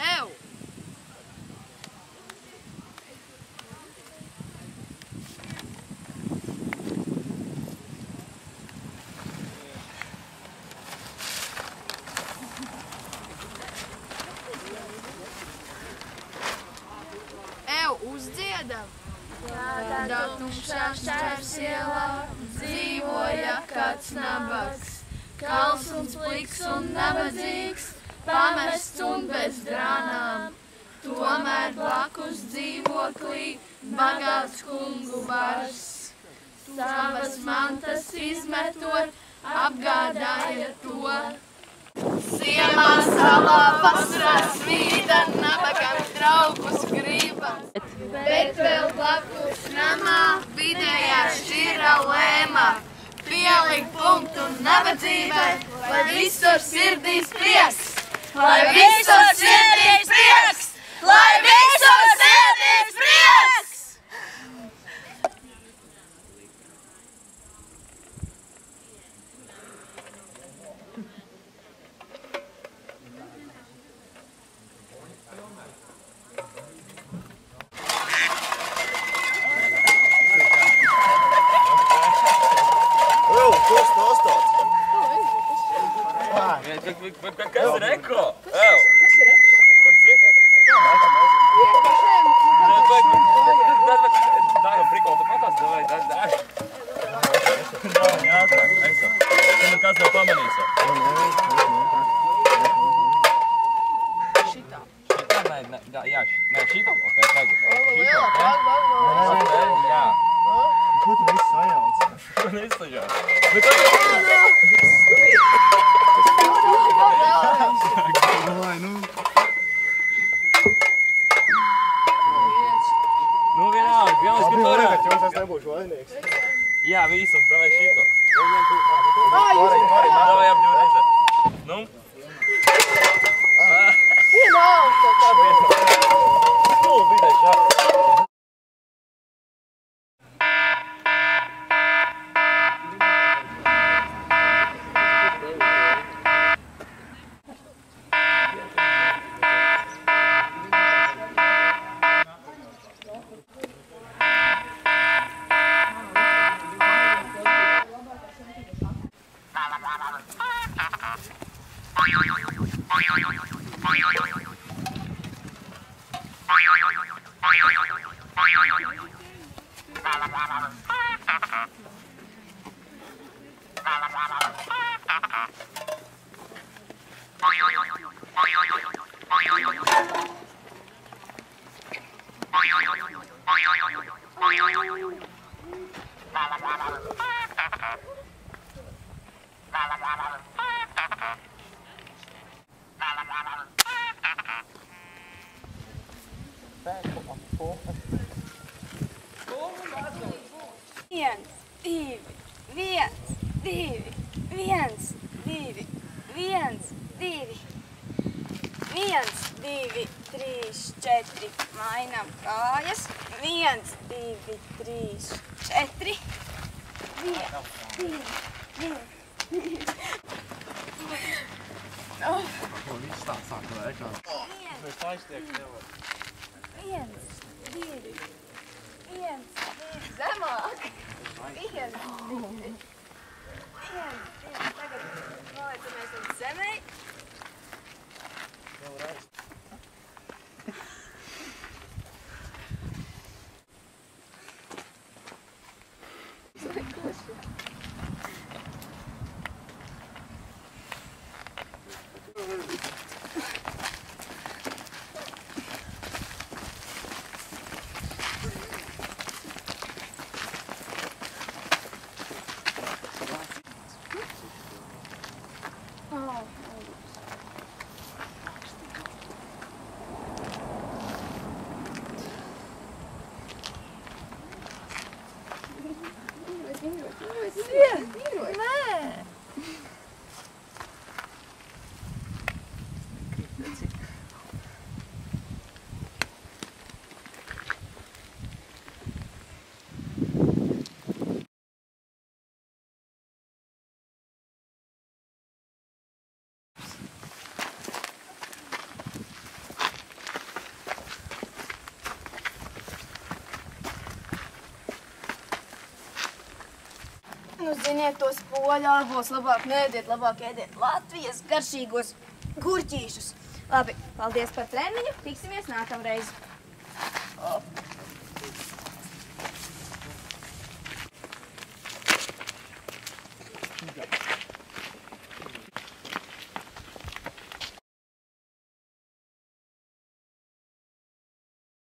Ew! Uzdziedam! Tādā tumšā šķērsielā dzīvoja kāds nabags, kals un pliks un nabadzīgs, pamests un bez drānām. Tomēr blakus dzīvoklī bagāts kungu bars. Savas mantas izmetot, apgādāja to. Ziemā salā vasarā svīda, nabagam draugus griba. Bet vēl blakus namā vidējā šķira lēma pielikt punktu nabadzībai, lai visur sirdīs prieks, lai visur sirdīs prieks, lai visur sirdīs prieks! Kas ir eko? Kas ir eko? Kas zina? Дай вам прикол, ты показ, давай, дай. Давай, ātrāk, Ekso. Tu nekas nav pamanīsi. Šitā. Šitā? Nē, jā, šitā? Ok, tagad. Lielā, Ok, jā. Ko tu visu sajauc? Tu neizsaļās. Bet tad Davai, nu. Nu, vienalga, vienalga, ka tu varētu. Jums es nebūšu vainīgs. Jā, visam, davai šito. Vari. Davai ap divreiz. Nu? Nu, vidē šā. Mainām kājas. 1, 2, 3, 4. 1, 2, 1. Ko viss tā sāk lēkā? Mēs aiztiek nevar. 1, 2, 1, 2. Zemāk. 1, 2. 1, 2. Tagad noliecamies līdz zemē. Vēlreiz. Ziniet tos poļu ābols, labāk neēdiet, labāk ēdiet Latvijas garšīgos gurķīšus. Labi, paldies par treniņu, tiksimies nākamreiz.